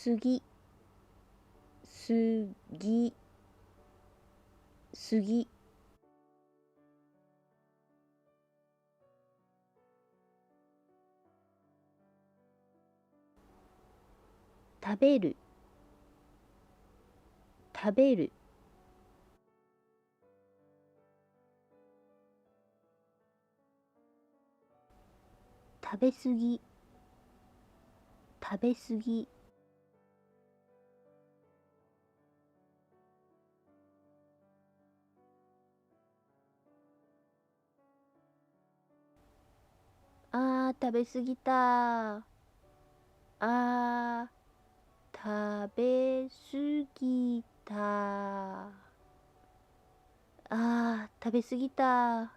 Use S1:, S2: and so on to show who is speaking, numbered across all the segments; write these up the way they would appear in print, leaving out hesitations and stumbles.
S1: すぎ、すぎ、すぎ。食べる、食べる。食べすぎ、食べすぎ。食べすぎた。食べすぎた。食べすぎた。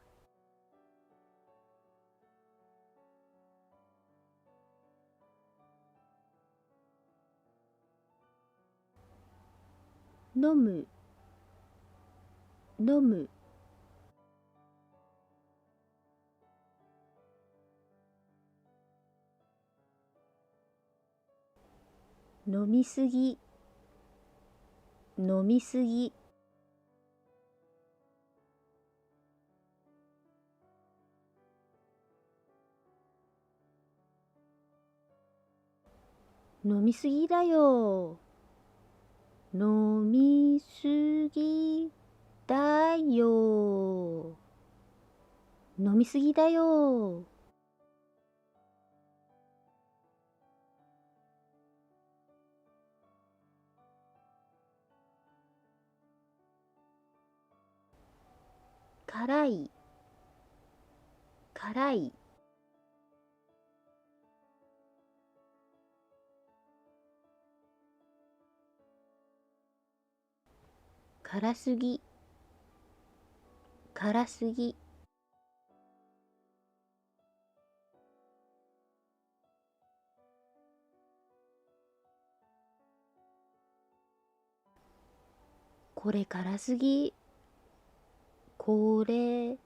S1: 飲む、飲む。飲みすぎ、飲みすぎ。飲みすぎだよ。飲みすぎだよ。飲みすぎだよ。辛い、辛い。辛すぎ、辛すぎ。これ辛すぎ、これ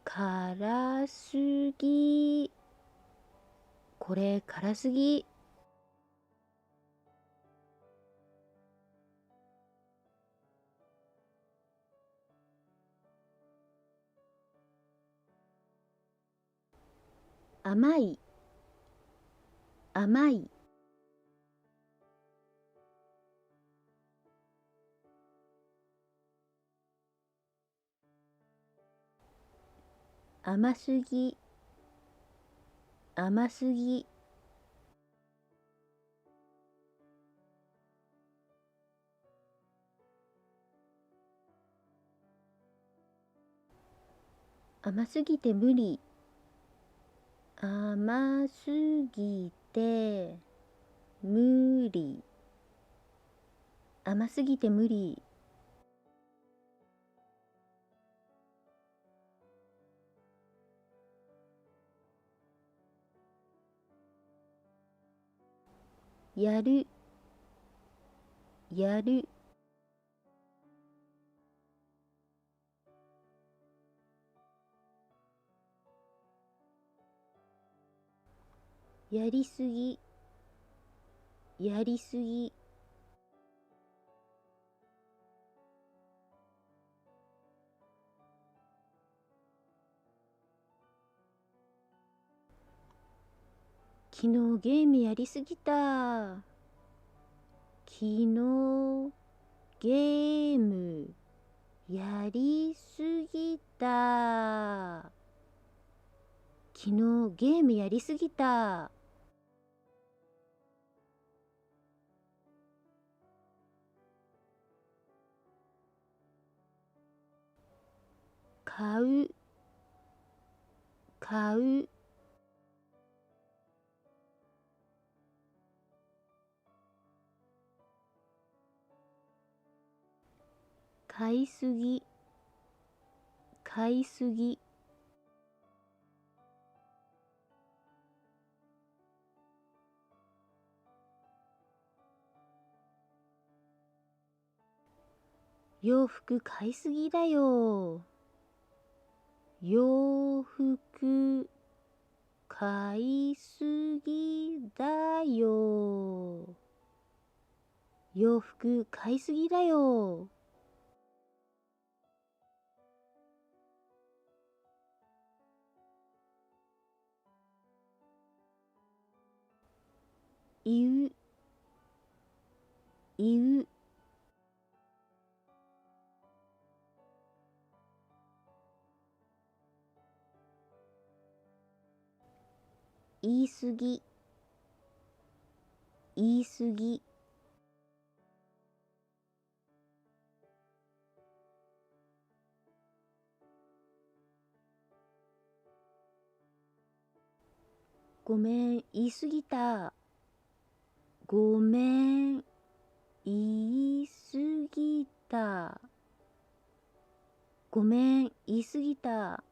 S1: 辛すぎ、これ辛すぎ。甘い、甘い。甘すぎ、甘すぎ。甘すぎて無理、甘すぎて無理、甘すぎて無理。やる、やる。やりすぎ、やりすぎ。昨日ゲームやりすぎた。昨日ゲームやりすぎた。昨日ゲームやりすぎた。買う、買う。買いすぎ、買いすぎ。洋服買いすぎだよ。洋服買いすぎだよ。洋服買いすぎだよ。言う、言う。言いすぎ、言いすぎ。ごめん、言いすぎた。ごめん、言いすぎた。ごめん、言いすぎた。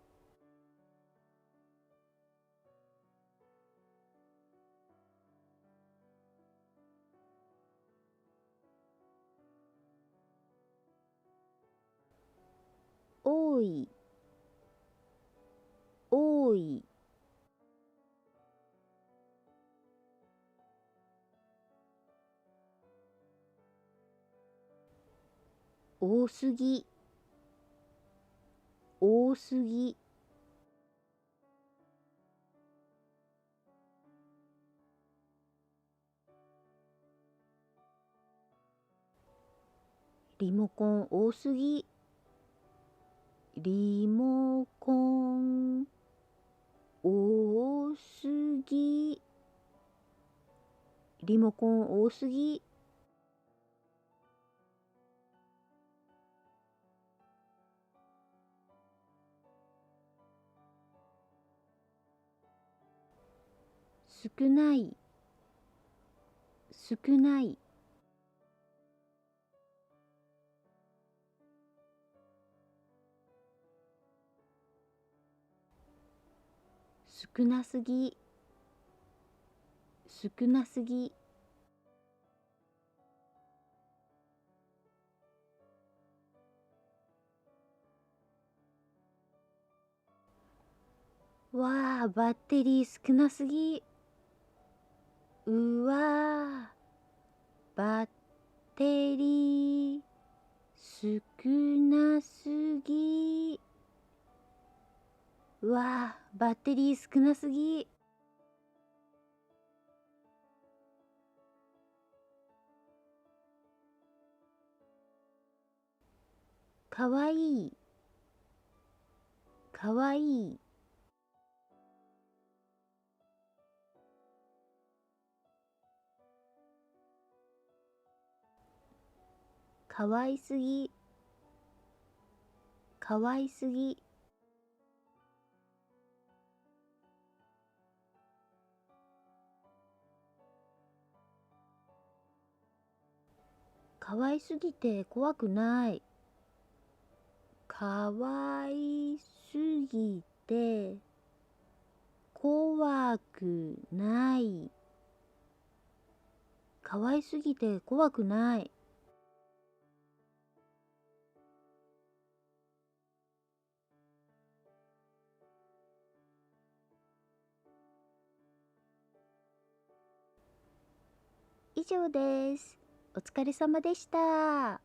S1: 多い、多い。多すぎ、多すぎ。リモコン多すぎ、リモコン多すぎ、リモコン多すぎ。少ない、少ない。少なすぎ、少なすぎ。わあ、バッテリー少なすぎ。うわあ、バッテリー少なすぎ。うわあ、バッテリー少なすぎ。かわいい、かわいい。かわいすぎ、かわいすぎ。かわいすぎて怖くない。かわいすぎて怖くない。かわいすぎて怖くない。以上です。お疲れ様でした。